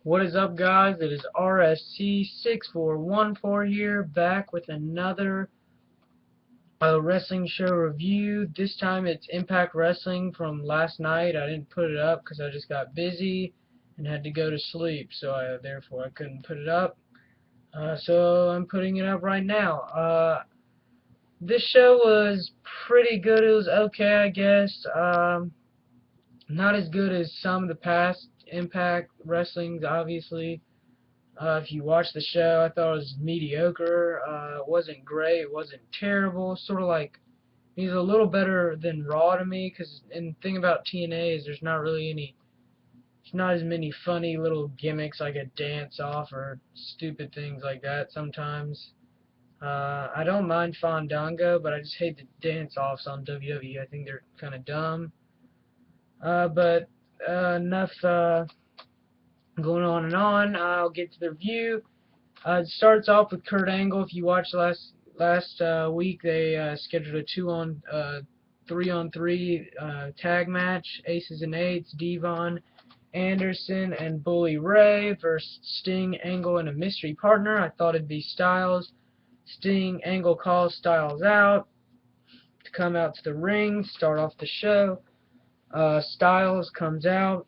What is up, guys? It is RSC6414 here, back with another wrestling show review. This time it's Impact Wrestling from last night. I didn't put it up because I just got busy and had to go to sleep, so therefore I couldn't put it up. So I'm putting it up right now. This show was pretty good. It was okay, I guess. Not as good as some of the past Impact Wrestlings, obviously. If you watch the show, I thought it was mediocre. It wasn't great. It wasn't terrible. Sort of like, he's a little better than Raw to me, and the thing about TNA is there's not as many funny little gimmicks like a dance off or stupid things like that sometimes. I don't mind Fandango, but I just hate the dance offs on WWE. I think they're kind of dumb. But enough going on and on. I'll get to the review. It starts off with Kurt Angle. If you watched last week, they scheduled a 3-on-3 tag match. Aces and Eights, Devon Anderson and Bully Ray versus Sting, Angle, and a mystery partner. I thought it'd be Styles. Sting, Angle calls Styles out to come out to the ring, start off the show. Styles comes out.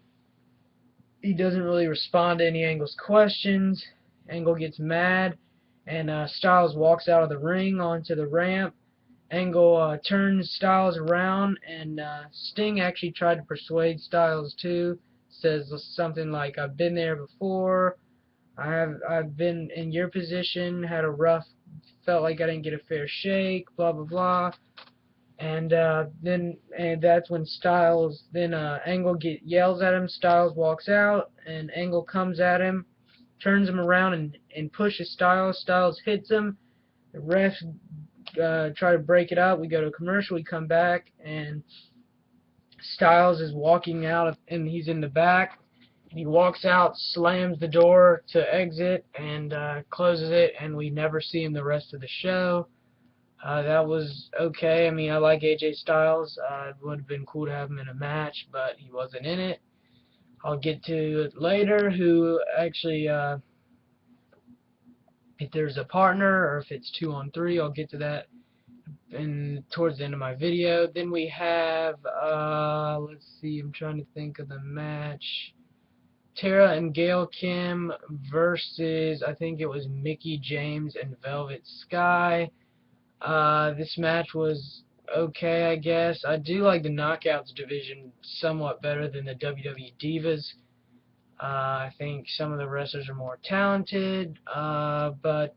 He doesn't really respond to any Angle's questions. Angle gets mad, and Styles walks out of the ring onto the ramp. Angle turns Styles around, and Sting actually tried to persuade Styles too. Says something like, "I've been there before. I've been in your position. Felt like I didn't get a fair shake. Blah blah blah." And that's when Angle yells at him. Styles walks out, and Angle comes at him, turns him around, and pushes Styles. Styles hits him. The refs try to break it up. We go to commercial. We come back, and Styles is walking out, and he's in the back. And he walks out, slams the door to exit, and closes it, and we never see him the rest of the show. That was okay. I mean, I like AJ Styles. It would have been cool to have him in a match, but he wasn't in it. I'll get to it later, who actually, if there's a partner or if it's 2-on-3, I'll get to that towards the end of my video. Then we have, let's see, I'm trying to think of the match. Tara and Gail Kim versus, I think it was Mickie James and Velvet Sky. This match was okay, I guess. I do like the Knockouts division somewhat better than the WWE Divas. I think some of the wrestlers are more talented, but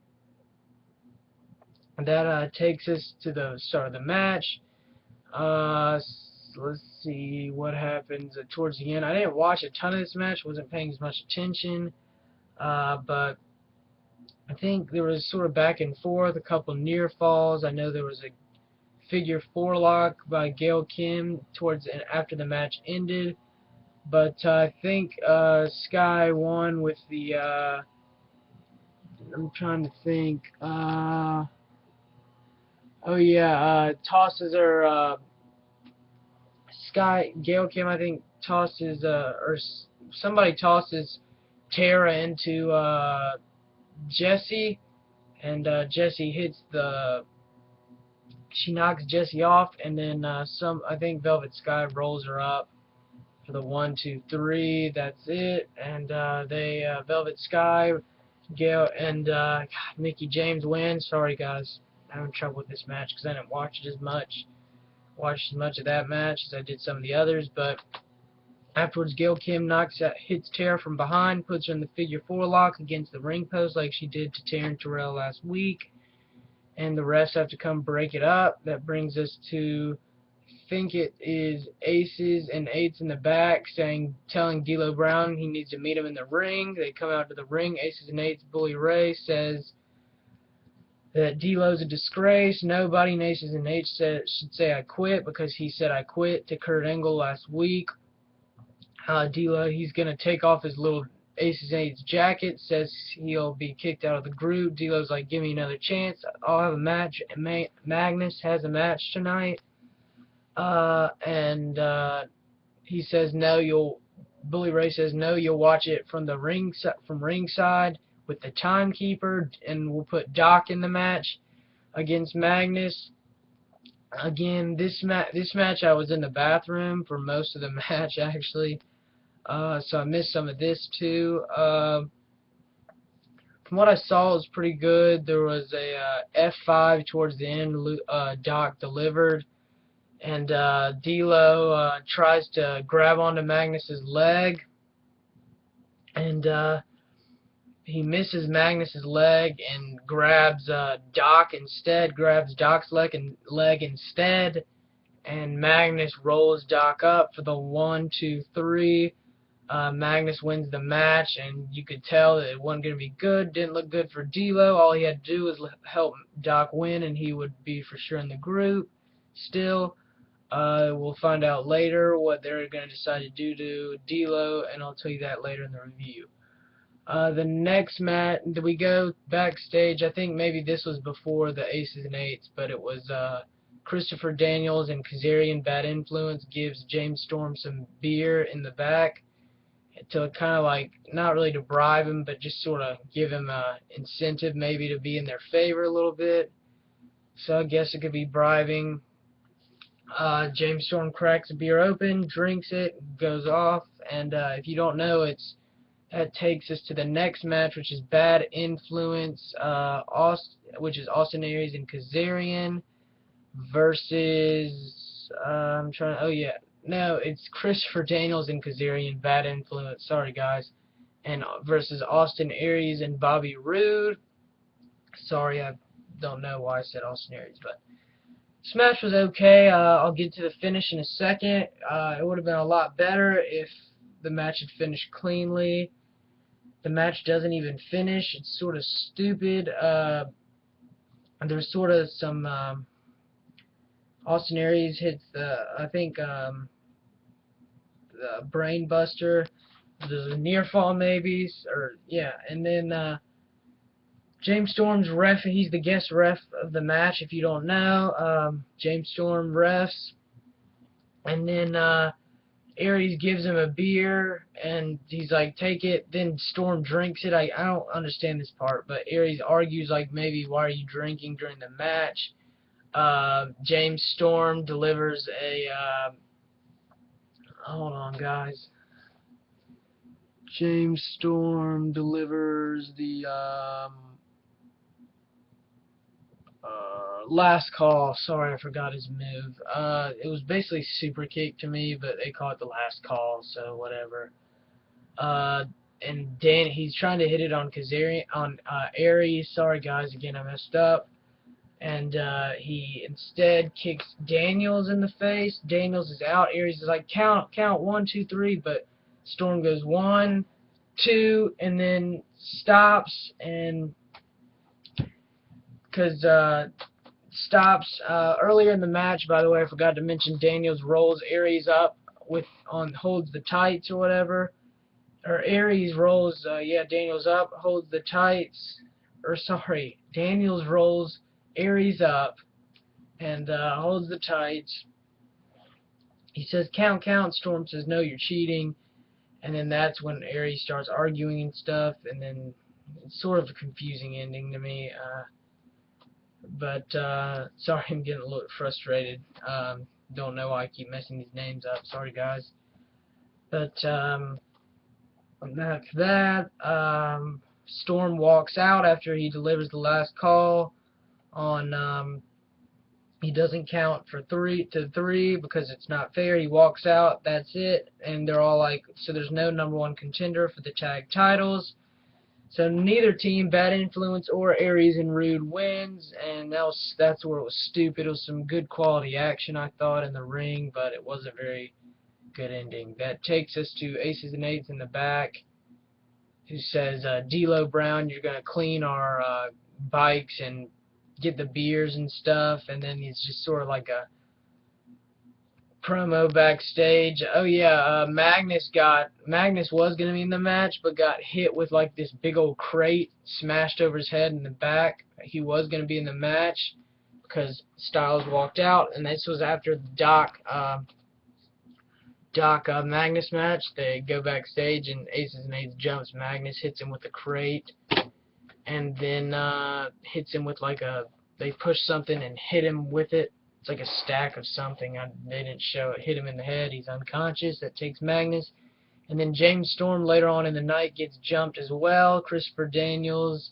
that takes us to the start of the match. Let's see what happens towards the end. I didn't watch a ton of this match, wasn't paying as much attention, but I think there was sort of back and forth, a couple near falls. I know there was a figure 4 lock by Gail Kim after the match ended, but I think Sky won with the I'm trying to think. Oh yeah, tosses her. Gail Kim, I think, tosses or somebody tosses Tara into Jesse, and Jesse she knocks Jesse off, and then I think Velvet Sky rolls her up for the 1, 2, 3. That's it, and Velvet Sky, Gail, and Mickie James win. Sorry guys, I'm having trouble with this match because I didn't watch as much of that match as I did some of the others, but afterwards Gail Kim hits Tara from behind, puts her in the figure 4 lock against the ring post like she did to Taryn Terrell last week, and the refs have to come break it up. That brings us to, I think it is Aces and Eights in the back telling D'Lo Brown he needs to meet him in the ring. They come out to the ring. Aces and Eights, Bully Ray says that D'Lo's a disgrace. Nobody in Aces and Eights should say I quit, because he said I quit to Kurt Angle last week. D'Lo, he's going to take off his little Aces and Eights jacket, says he'll be kicked out of the group. D'Lo's like, give me another chance, I'll have a match. Magnus has a match tonight, and he says, no, Bully Ray says no, you'll watch it from the ringside with the timekeeper, and we'll put Doc in the match against Magnus. Again, this match I was in the bathroom for most of the match actually, so I missed some of this too. From what I saw, it was pretty good. There was a F5 towards the end. Doc delivered, and D'Lo tries to grab onto Magnus's leg, and he misses Magnus's leg and grabs Doc instead. Grabs Doc's leg instead, and Magnus rolls Doc up for the 1, 2, 3. Magnus wins the match, and you could tell that it wasn't going to be good. Didn't look good for D'Lo. All he had to do was help Doc win, and he would be for sure in the group. Still, we'll find out later what they're going to decide to do to D'Lo, and I'll tell you that later in the review. The next match, we go backstage. I think maybe this was before the Aces and Eights, but it was Christopher Daniels and Kazarian Bad Influence gives James Storm some beer in the back to kind of like, not really to bribe him, but just sort of give him a incentive maybe to be in their favor a little bit. So I guess it could be bribing. James Storm cracks a beer open, drinks it, goes off, and if you don't know, that takes us to the next match, which is Bad Influence, which is Austin Aries and Kazarian versus it's Christopher Daniels and Kazarian, Bad Influence, sorry guys, and versus Austin Aries and Bobby Roode. Sorry, I don't know why I said Austin Aries, but this match was okay. I'll get to the finish in a second. It would have been a lot better if the match had finished cleanly. The match doesn't even finish. It's sort of stupid. There's sort of some Austin Aries hits the brain buster. There's a near fall maybe, and then James Storm's ref. He's the guest ref of the match. If you don't know, James Storm refs, and then Aries gives him a beer, and he's like, take it. Then Storm drinks it. I don't understand this part, but Aries argues like, maybe why are you drinking during the match? James Storm delivers a hold on guys. James Storm delivers the last call. Sorry, I forgot his move. It was basically super kick to me, but they call it the last call, so whatever. And he's trying to hit it on Aries. Sorry guys, again I messed up. And he instead kicks Daniels in the face. Daniels is out. Aries is like, count, 1, 2, 3, but Storm goes 1, 2, and then stops, and earlier in the match, by the way, I forgot to mention, Daniels rolls Aries up holds the tights or whatever, or Aries rolls Daniels up, holds the tights, Daniels rolls Aries up and holds the tights. He says count. Storm says no, you're cheating, and then that's when Aries starts arguing and stuff, and then it's sort of a confusing ending to me. But sorry, I'm getting a little frustrated. Don't know why I keep messing these names up. Sorry, guys. But after that, Storm walks out after he delivers the last call on. He doesn't count to 3 because it's not fair. He walks out. That's it. And they're all like, so there's no #1 contender for the tag titles. So neither team, Bad Influence or Aries and Roode, wins, and that's where it was stupid. It was some good quality action, I thought, in the ring, but it wasn't a very good ending. That takes us to Aces and Eights in the back, who says, D'Lo Brown, you're going to clean our bikes and get the beers and stuff, and then it's just sort of like a promo backstage. Oh yeah, Magnus was gonna be in the match, but got hit with like this big old crate, smashed over his head in the back. He was gonna be in the match because Styles walked out, and this was after Doc Doc Magnus match. They go backstage and Aces and Eights jumps Magnus, hits him with a crate, and then hits him with like a, they push something and hit him with it. It's like a stack of something. They didn't show it. Hit him in the head. He's unconscious. That takes Magnus. And then James Storm later on in the night gets jumped as well. Christopher Daniels,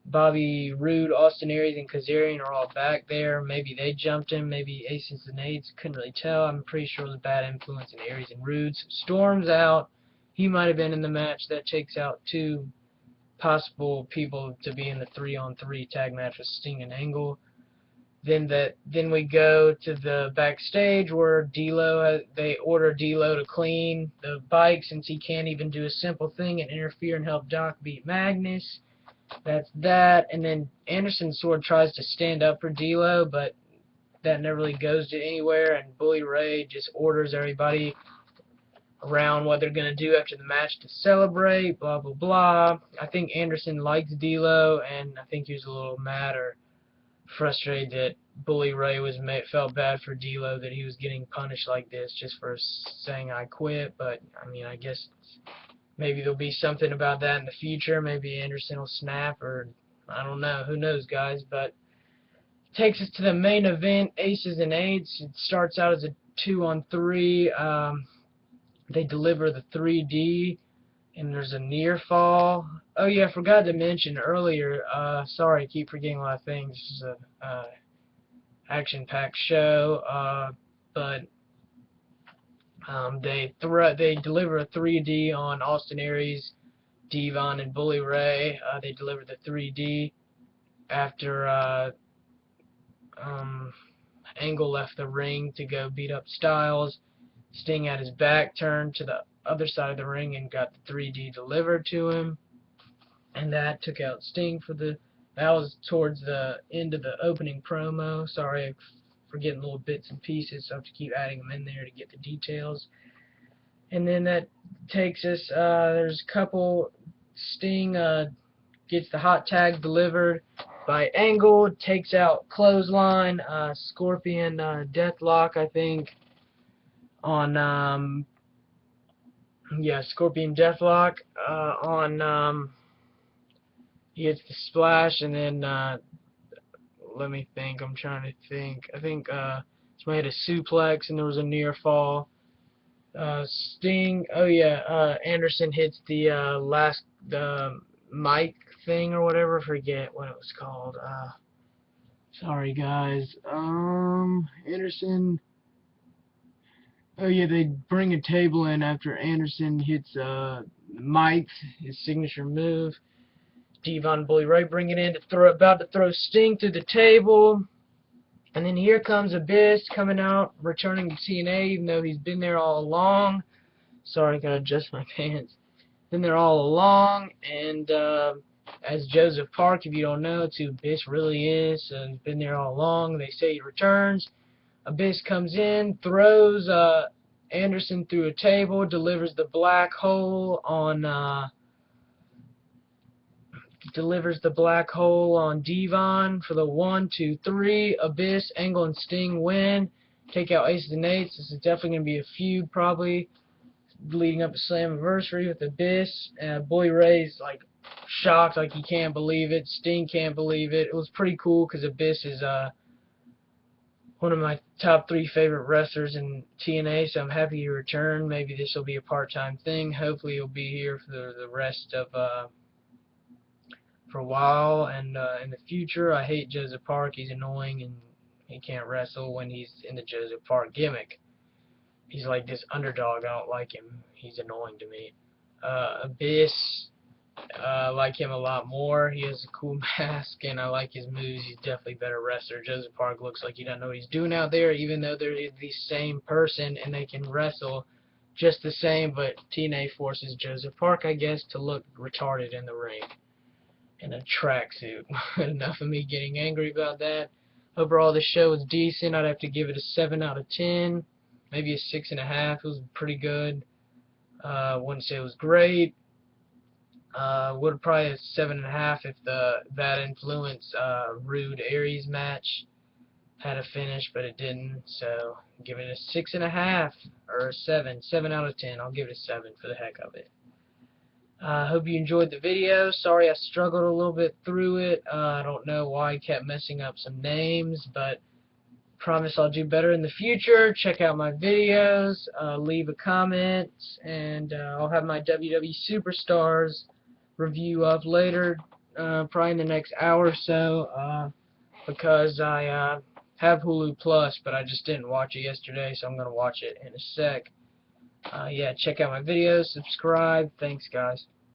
Bobby Roode, Austin Aries, and Kazarian are all back there. Maybe they jumped him. Maybe Aces and Eights. Couldn't really tell. I'm pretty sure it was a bad influence in Aries and Roode. So Storm's out. He might have been in the match. That takes out two possible people to be in the 3-on-3 tag match with Sting and Angle. Then we go to the backstage where D'Lo, they order D'Lo to clean the bike since he can't even do a simple thing and interfere and help Doc beat Magnus. That's that. And then Anderson sort of tries to stand up for D'Lo, but that never really goes to anywhere. And Bully Ray just orders everybody around what they're going to do after the match to celebrate, blah, blah, blah. I think Anderson likes D'Lo, and I think he was a little mad or frustrated that Bully Ray felt bad for D'Lo that he was getting punished like this just for saying I quit. But I mean, I guess maybe there'll be something about that in the future. Maybe Anderson will snap, or I don't know. Who knows, guys? But takes us to the main event, Aces and Eights. It starts out as a 2-on-3. They deliver the 3D, and there's a near fall. Oh yeah, I forgot to mention earlier. Sorry, I keep forgetting a lot of things. This is a action-packed show. But they deliver a 3D on Austin Aries, Devon, and Bully Ray. They deliver the 3D after Angle left the ring to go beat up Styles. Sting had his back turned to the other side of the ring and got the 3D delivered to him, and that took out Sting that was towards the end of the opening promo. Sorry, I'm forgetting little bits and pieces, so I have to keep adding them in there to get the details. And then that takes us, there's a couple, Sting gets the hot tag delivered by Angle, takes out Clothesline, Scorpion Deathlock, I think, on Scorpion Deathlock on he hits the splash, and then let me think, I'm trying to think. I think somebody had a suplex and there was a near fall. Sting, Anderson hits the mic thing or whatever, forget what it was called. Sorry guys. Anderson, they bring a table in after Anderson hits Mike, his signature move. Devon, Bully Ray bring it in about to throw Sting through the table. And then here comes Abyss coming out, returning to TNA, even though he's been there all along. Sorry, I gotta adjust my pants. Been there all along, and as Joseph Park, if you don't know, it's who Abyss really is. So he's been there all along. They say he returns. Abyss comes in, throws Anderson through a table, delivers the black hole on Devon for the 1, 2, 3. Abyss, Angle, and Sting win. Take out Aces and Eights. This is definitely going to be a feud, probably leading up to Slammiversary with Abyss. Bully Ray's like shocked, like he can't believe it. Sting can't believe it. It was pretty cool because Abyss is one of my top 3 favorite wrestlers in TNA, so I'm happy he returned. Maybe this will be a part-time thing. Hopefully he'll be here for the rest of for a while, and in the future. I hate Joseph Park. He's annoying, and he can't wrestle when he's in the Joseph Park gimmick. He's like this underdog. I don't like him. He's annoying to me. Abyss, I like him a lot more. He has a cool mask, and I like his moves. He's definitely a better wrestler. Joseph Park looks like he doesn't know what he's doing out there, even though they're the same person, and they can wrestle just the same, but TNA forces Joseph Park, I guess, to look retarded in the ring in a tracksuit. Enough of me getting angry about that. Overall, the show was decent. I'd have to give it a 7 out of 10, maybe a 6.5. It was pretty good. Wouldn't say it was great. Would probably a 7.5 if the Bad Influence Rude Aries match had a finish, but it didn't. So give it a 6.5 or a 7. 7 out of 10. I'll give it a 7 for the heck of it. I hope you enjoyed the video. Sorry I struggled a little bit through it. I don't know why I kept messing up some names, but promise I'll do better in the future. Check out my videos, leave a comment, and I'll have my WWE Superstars review up later, probably in the next hour or so, because I have Hulu Plus, but I just didn't watch it yesterday, so I'm going to watch it in a sec. Yeah, check out my videos, subscribe. Thanks, guys.